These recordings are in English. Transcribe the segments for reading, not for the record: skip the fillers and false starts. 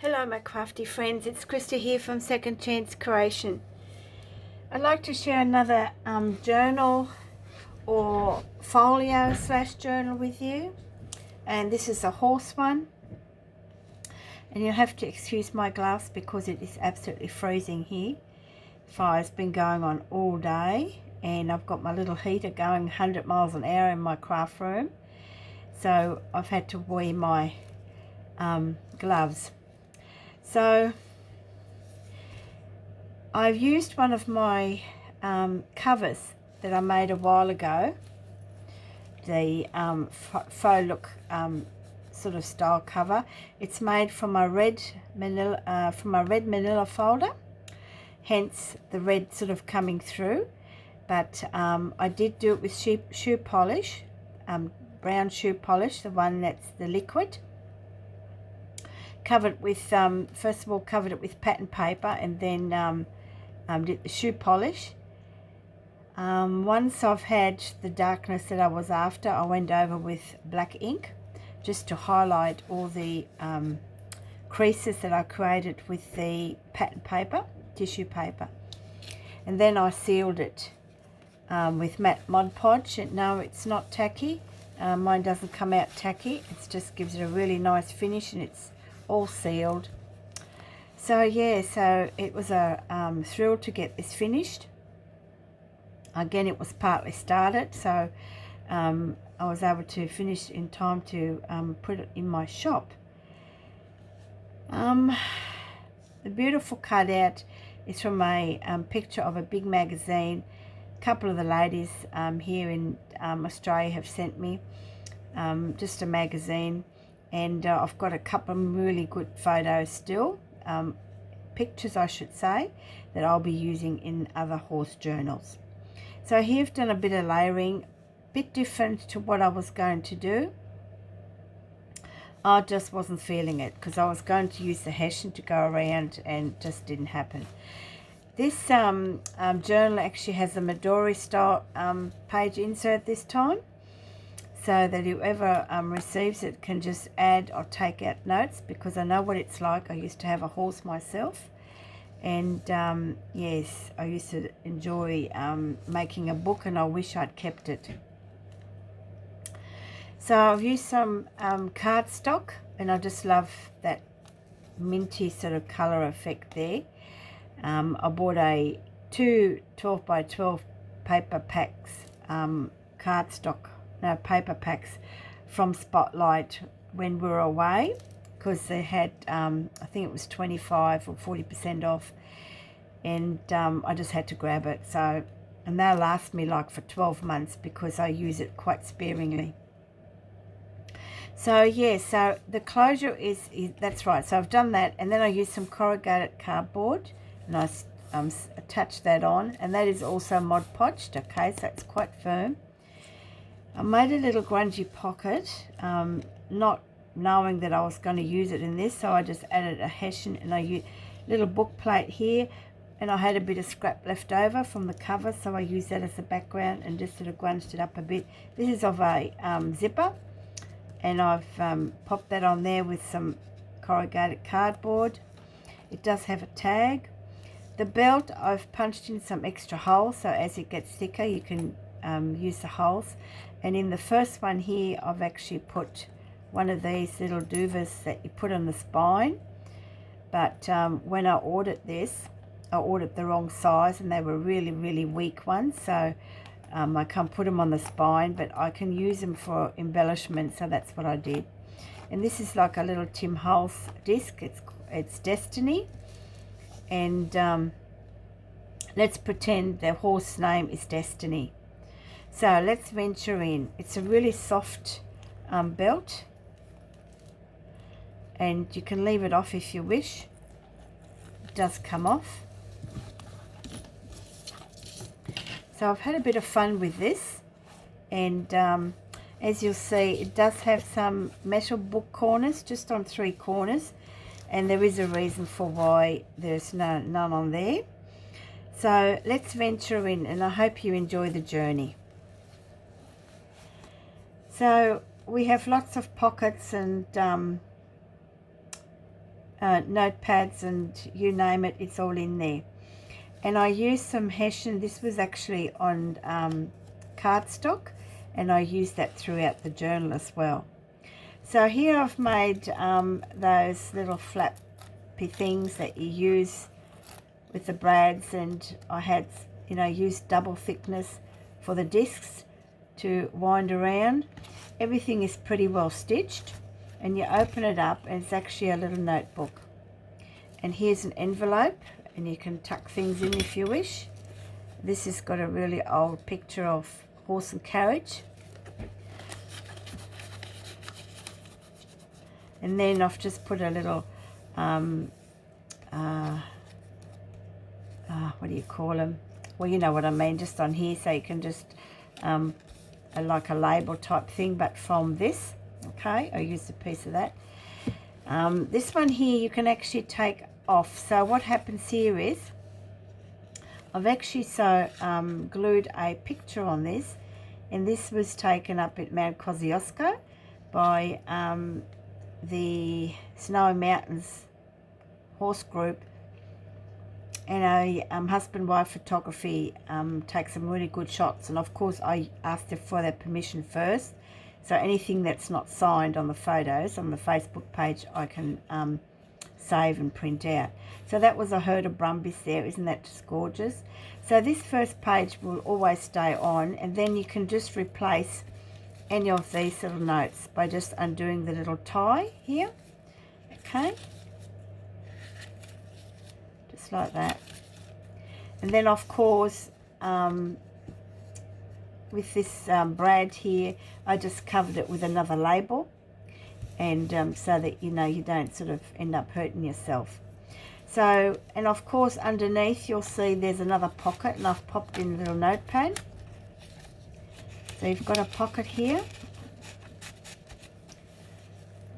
Hello my crafty friends, it's Krista here from Second Chance Creation. I'd like to share another journal or folio / journal with you, and this is a horse one, and you'll have to excuse my gloves because it is absolutely freezing here. Fire's been going on all day and I've got my little heater going 100 miles an hour in my craft room, so I've had to wear my gloves. So I've used one of my covers that I made a while ago, the faux look sort of style cover. It's made from a red manila folder, hence the red sort of coming through. But I did do it with shoe polish, brown shoe polish, the one that's the liquid. Covered with first of all covered it with pattern paper, and then did the shoe polish. Once I've had the darkness that I was after, I went over with black ink just to highlight all the creases that I created with the pattern paper, tissue paper, and then I sealed it with matte Mod Podge. And no, it's not tacky. Mine doesn't come out tacky. It just gives it a really nice finish, and it's all sealed. So yeah, so it was a thrill to get this finished. Again, it was partly started, so I was able to finish in time to put it in my shop. The beautiful cutout is from a picture of a big magazine. A couple of the ladies here in Australia have sent me just a magazine, and I've got a couple of really good photos still, pictures I should say, that I'll be using in other horse journals. So here I've done a bit of layering, a bit different to what I was going to do. I just wasn't feeling it because I was going to use the hessian to go around and it just didn't happen. This journal actually has a Midori style page insert this time, so that whoever receives it can just add or take out notes, because I know what it's like. I used to have a horse myself, and yes, I used to enjoy making a book, and I wish I'd kept it. So I've used some cardstock, and I just love that minty sort of colour effect there. I bought two 12 by 12 paper packs, paper packs from Spotlight when we were away, because they had I think it was 25 or 40% off, and I just had to grab it. So, and they'll last me like for 12 months because I use it quite sparingly. So yeah, so the closure is that's right. So I've done that, and then I used some corrugated cardboard, and I attached that on, and that is also Mod Podged, okay, so it's quite firm. I made a little grungy pocket, not knowing that I was going to use it in this, so I just added a hessian, and I used a little book plate here, and I had a bit of scrap left over from the cover, so I used that as a background and just sort of grunged it up a bit. This is of a zipper, and I've popped that on there with some corrugated cardboard. It does have a tag. The belt, I've punched in some extra holes, so as it gets thicker you can use the holes. And in the first one here, I've actually put one of these little duvers that you put on the spine. But when I ordered this, I ordered the wrong size, and they were really, really weak ones. So I can't put them on the spine, but I can use them for embellishment. So that's what I did. And this is like a little Tim Holtz disc. It's Destiny. And let's pretend the horse name is Destiny. So let's venture in. It's a really soft belt, and you can leave it off if you wish. It does come off. So I've had a bit of fun with this, and as you'll see, it does have some metal book corners just on 3 corners, and there is a reason for why there's none on there. So let's venture in, and I hope you enjoy the journey. So we have lots of pockets and notepads and you name it, it's all in there. And I used some Hessian. This was actually on cardstock, and I used that throughout the journal as well. So here I've made those little flappy things that you use with the brads, and I had, you know, used double thickness for the discs to wind around. Everything is pretty well stitched, and you open it up and it's actually a little notebook. And here's an envelope, and you can tuck things in if you wish. This has got a really old picture of horse and carriage. And then I've just put a little, what do you call them? Well, you know what I mean, just on here, so you can just, like a label type thing, but from this, okay? I used a piece of that. This one here, you can actually take off. So what happens here is, I've actually glued a picture on this, and this was taken up at Mount Kosciuszko by the Snowy Mountains horse group, and a husband-wife photography takes some really good shots. And of course I asked her for their permission first, so anything that's not signed on the photos on the Facebook page I can save and print out. So that was a herd of brumbies there. Isn't that just gorgeous? So this first page will always stay on, and then you can just replace any of these little notes by just undoing the little tie here, okay, just like that. And then of course with this brad here, I just covered it with another label, and so that you know you don't sort of end up hurting yourself. So, and of course underneath you'll see there's another pocket, and I've popped in a little notepad. So you've got a pocket here.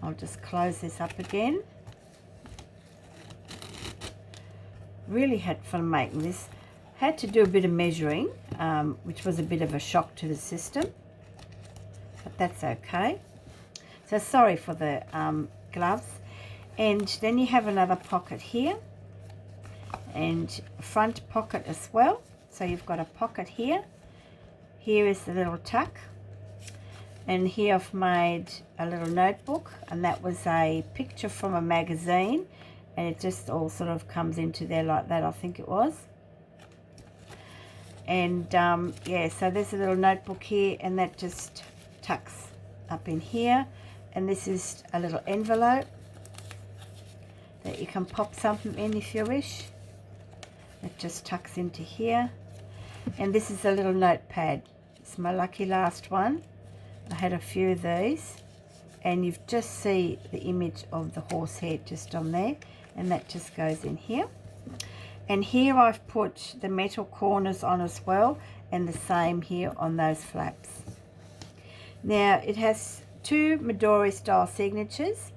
I'll just close this up again. Really had fun making this. Had to do a bit of measuring, which was a bit of a shock to the system, but that's okay. So sorry for the gloves. And then you have another pocket here, and a front pocket as well. So you've got a pocket here. Here is the little tuck, and here I've made a little notebook, and that was a picture from a magazine, and it just all sort of comes into there like that, I think it was. And yeah, so there's a little notebook here, and that just tucks up in here. And this is a little envelope that you can pop something in if you wish. It just tucks into here. And this is a little notepad. It's my lucky last one. I had a few of these, and you just see the image of the horse head just on there, and that just goes in here. And here I've put the metal corners on as well, and the same here on those flaps. Now it has two Midori style signatures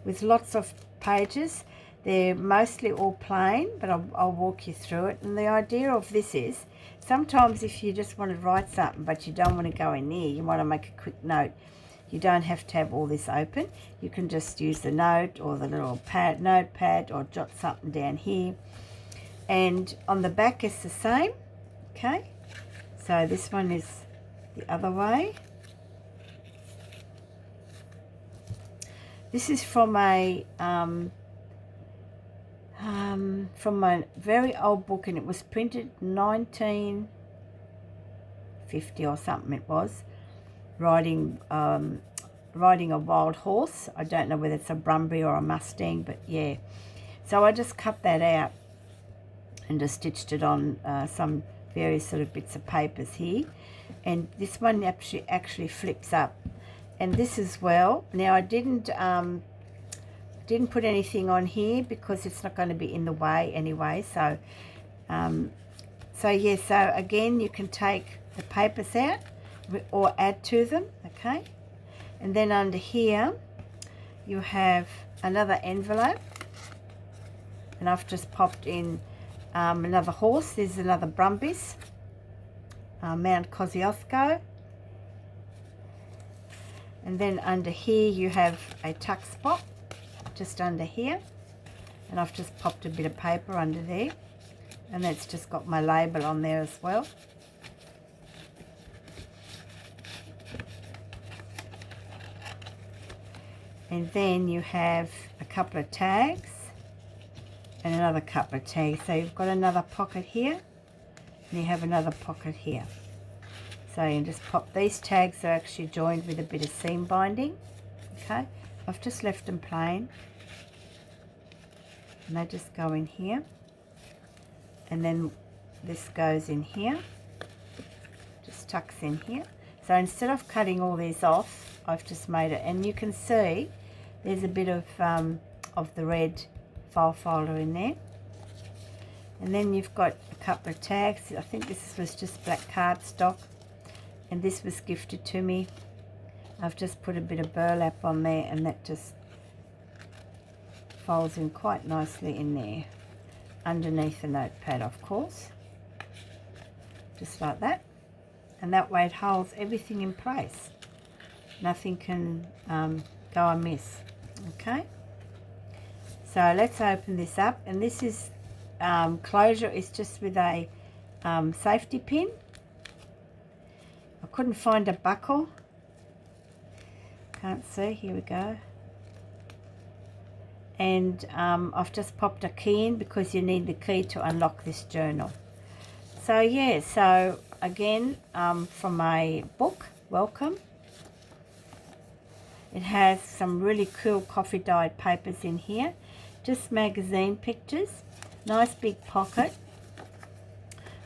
with lots of pages. They're mostly all plain, but I'll walk you through it. And the idea of this is, sometimes if you just want to write something but you don't want to go in there, you want to make a quick note, you don't have to have all this open. You can just use the note or the little notepad, or jot something down here. And on the back is the same, okay? So this one is the other way. This is from a very old book, and it was printed 1950 or something it was, riding a wild horse. I don't know whether it's a Brumby or a Mustang, but yeah. So I just cut that out and just stitched it on some various sort of bits of papers here. And this one actually flips up. And this as well. Now I didn't put anything on here because it's not going to be in the way anyway. So yeah, so again you can take the papers out or add to them, okay? And then under here you have another envelope, and I've just popped in another horse. There's another Brumbies, Mount Kosciuszko. And then under here you have a tuck spot just under here. and I've just popped a bit of paper under there, and that's just got my label on there as well. And then you have a couple of tags and another couple of tags. So you've got another pocket here and you have another pocket here. So you can just pop these tags. Are actually joined with a bit of seam binding. Okay, I've just left them plain, and they just go in here, and then this goes in here, just tucks in here. So instead of cutting all these off, I've just made it, and you can see there's a bit of the red file folder in there. And then you've got a couple of tags. I think this was just black cardstock, and this was gifted to me. I've just put a bit of burlap on there, and that just folds in quite nicely in there, underneath the notepad, of course, just like that. And that way it holds everything in place. Nothing can go amiss. Okay, so let's open this up, and this is closure is just with a safety pin. I couldn't find a buckle. Can't see. Here we go. And I've just popped a key in because you need the key to unlock this journal. So yeah, so again, from my book, Welcome. It has some really cool coffee dyed papers in here, just magazine pictures, nice big pocket.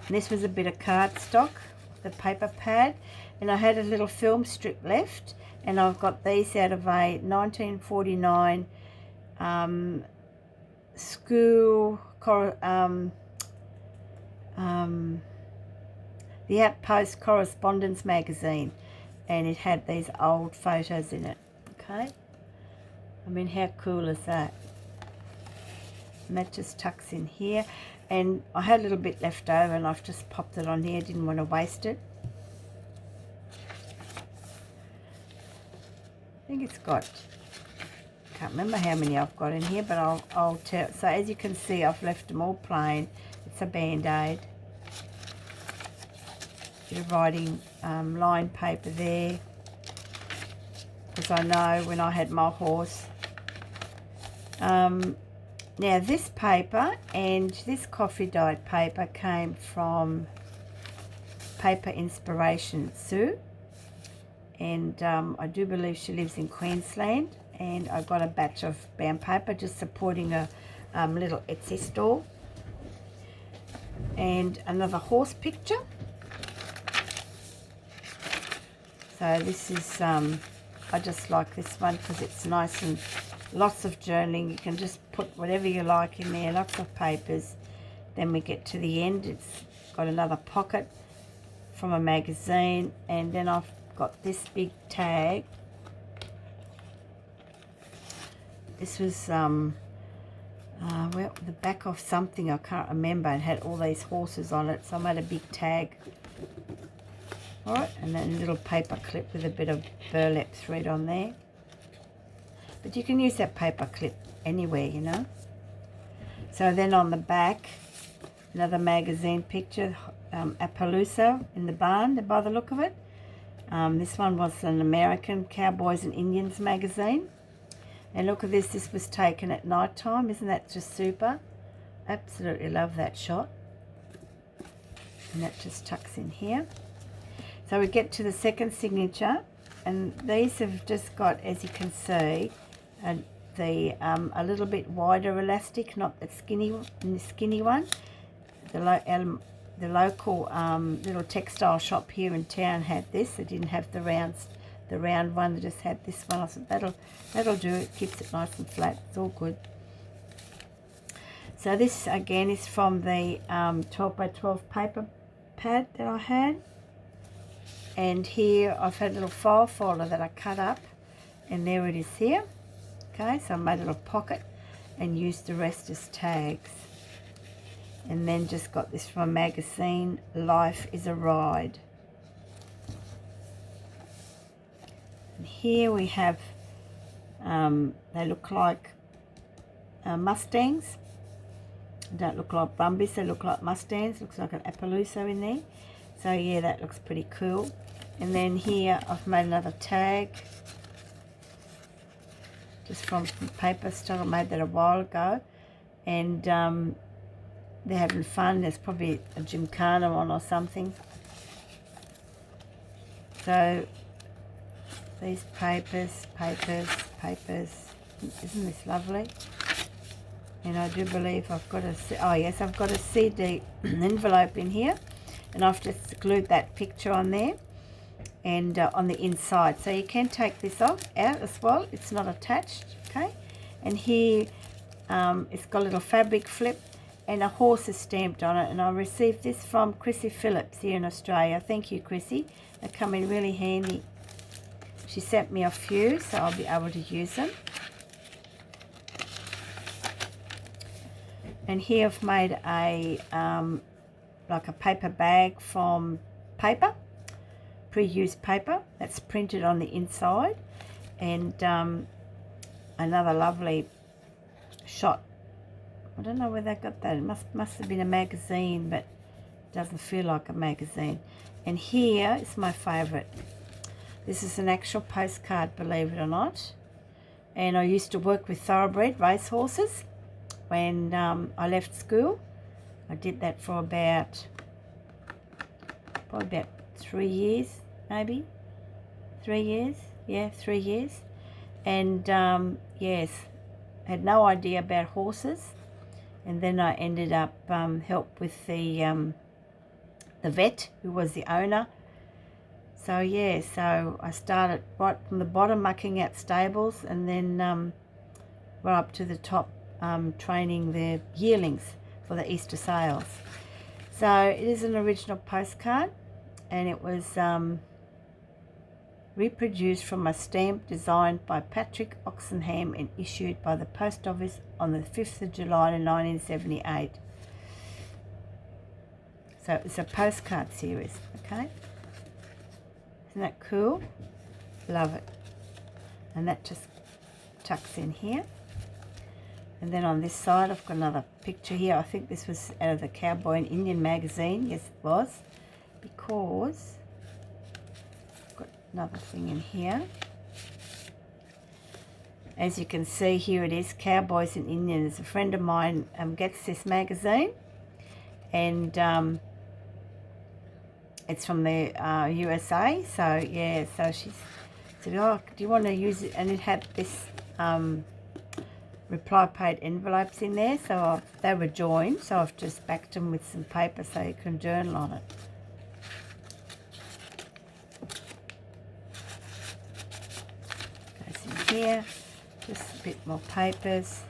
And this was a bit of cardstock, the paper pad, and I had a little film strip left, and I've got these out of a 1949 school, the Outpost Correspondence magazine, and it had these old photos in it. Okay, I mean, how cool is that? And that just tucks in here, and I had a little bit left over, and I've just popped it on here. Didn't want to waste it. I think it's got, can't remember how many I've got in here, but I'll tell. So as you can see, I've left them all plain. It's a band-aid. Bit of writing line paper there, because I know when I had my horse. Now this paper and this coffee dyed paper came from Paper Inspiration Sue, and I do believe she lives in Queensland, and I got a batch of bound paper just supporting a little Etsy store, and another horse picture. So this is I just like this one because it's nice and lots of journaling. You can just put whatever you like in there, lots of papers. Then we get to the end, it's got another pocket from a magazine, and then I've got this big tag. This was well, the back of something, I can't remember. It had all these horses on it, so I made a big tag. Alright, and then a little paper clip with a bit of burlap thread on there. But you can use that paper clip anywhere, you know. So then on the back, another magazine picture, Appaloosa in the barn, by the look of it. This one was an American Cowboys and Indians magazine. And look at this, this was taken at night time. Isn't that just super? Absolutely love that shot. And that just tucks in here. So we get to the second signature, and these have just got, as you can see, a little bit wider elastic, not the skinny one. The local little textile shop here in town had this. They didn't have the round one. They just had this one. I said that'll do. It keeps it nice and flat. It's all good. So this again is from the 12 by 12 paper pad that I had. And here I've had a little file folder that I cut up, and there it is here. Okay, so I made a little pocket and used the rest as tags. And then just got this from a magazine, Life is a Ride. And here we have, they look like Mustangs. They don't look like Brumbies, they look like Mustangs. Looks like an Appaloosa in there. So yeah, that looks pretty cool. And then here I've made another tag, just from paper stock. I made that a while ago. And they're having fun. There's probably a gymkhana on or something. So these papers. Isn't this lovely? And I do believe I've got I've got a CD envelope in here, and I've just glued that picture on there and on the inside. So you can take this out as well. It's not attached, okay? And here it's got a little fabric flip and a horse is stamped on it, and I received this from Chrissy Phillips here in Australia. Thank you, Chrissy. They come in really handy. She sent me a few, so I'll be able to use them. And here I've made a like a paper bag from paper, pre-used paper that's printed on the inside, and another lovely shot. I don't know where they got that. It must have been a magazine, but it doesn't feel like a magazine. And here is my favourite. This is an actual postcard, believe it or not. And I used to work with thoroughbred racehorses when I left school. I did that for probably about 3 years, maybe. 3 years, yeah, 3 years. And yes, had no idea about horses. And then I ended up help with the vet who was the owner. So yeah, so I started right from the bottom, mucking out stables, and then went up to the top, training the yearlings for the Easter sales. So it is an original postcard, and it was reproduced from a stamp designed by Patrick Oxenham and issued by the Post Office on the 5th of July in 1978. So it's a postcard series, okay? Isn't that cool? Love it. And that just tucks in here. And then on this side, I've got another picture here. I think this was out of the Cowboy and Indian magazine. Yes, it was. Because I've got another thing in here. As you can see, here it is, Cowboys and Indians. A friend of mine gets this magazine. And it's from the USA. So, yeah, so she said, oh, do you want to use it? And it had this reply paid envelopes in there, so they were joined, so I've just backed them with some paper so you can journal on it. Goes in here, just a bit more papers.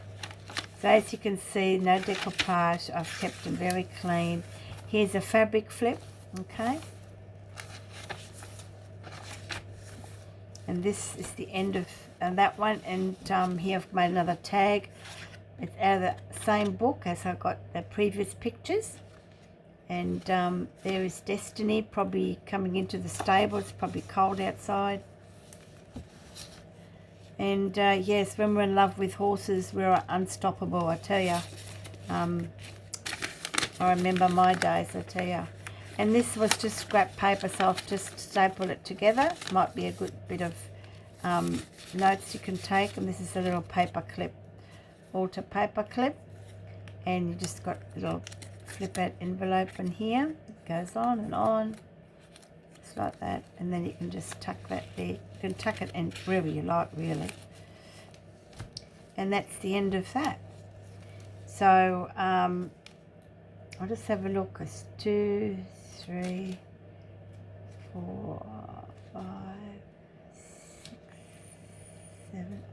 So as you can see, no decoupage, I've kept them very clean. Here's a fabric flip, okay? And this is the end of that one, and here I've made another tag. It's out of the same book as I got the previous pictures. And there is Destiny probably coming into the stable. It's probably cold outside. And yes, when we're in love with horses, we're unstoppable, I tell you. I remember my days, I tell you. And this was just scrap paper, so I've just stapled it together. Might be a good bit of notes you can take. And this is a little paper clip, Alter paper clip. And you just got a little flip out envelope in here. It goes on, just like that. And then you can just tuck that there. You can tuck it in wherever you like, really. And that's the end of that. So I'll just have a look. It's 2, 3, 4, 5, 6, 7,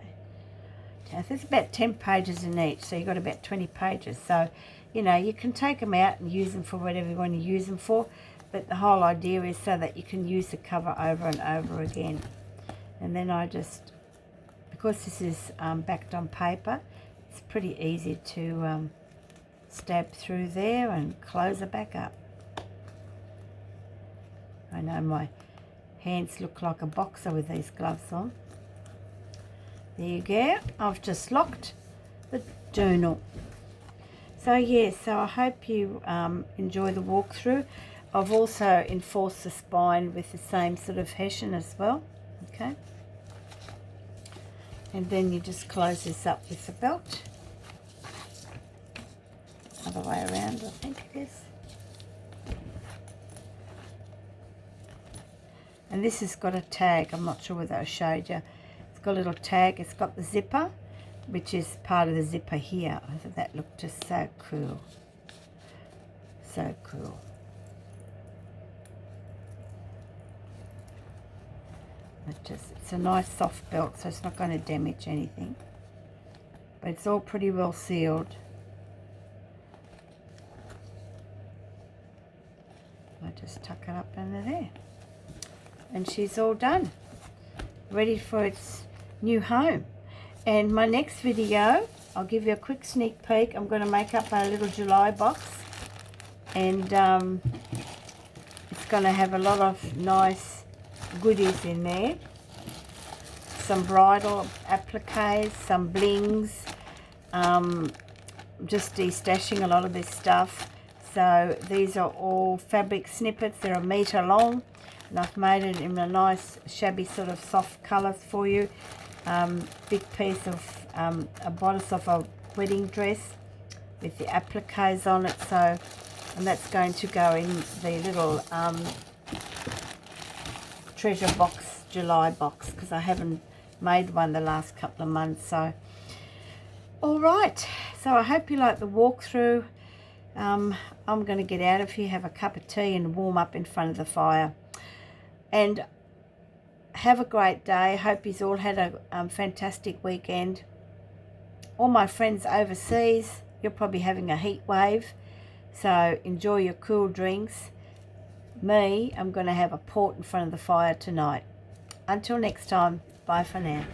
8. There's about 10 pages in each, so you've got about 20 pages. So, you know, you can take them out and use them for whatever you want to use them for, but the whole idea is so that you can use the cover over and over again. And then I just, because this is backed on paper, it's pretty easy to stab through there and close it back up. I know my hands look like a boxer with these gloves on. There you go. I've just locked journal. So yeah, so I hope you enjoy the walkthrough. I've also enforced the spine with the same sort of hessian as well. Okay. And then you just close this up with the belt. Other way around, I think it is. And this has got a tag. I'm not sure whether I showed you. It's got a little tag. It's got the zipper, which is part of the zipper here. I thought that looked just so cool. So cool. It's a nice soft belt, so it's not going to damage anything. But it's all pretty well sealed. I just tuck it up under there. And she's all done. Ready for its new home. And my next video, I'll give you a quick sneak peek. I'm going to make up a little July box. And it's going to have a lot of nice goodies in there. Some bridal appliques, some blings. Just destashing a lot of this stuff. So these are all fabric snippets. They're 1 metre long. And I've made it in a nice shabby sort of soft colours for you. Big piece of a bodice of a wedding dress with the appliques on it. So, and that's going to go in the little treasure box, July box, because I haven't made one the last couple of months. So, all right. So I hope you like the walkthrough. I'm going to get out of here, have a cup of tea and warm up in front of the fire. And have a great day. Hope you've all had a fantastic weekend. All my friends overseas, you're probably having a heat wave. So enjoy your cool drinks. Me, I'm going to have a port in front of the fire tonight. Until next time, bye for now.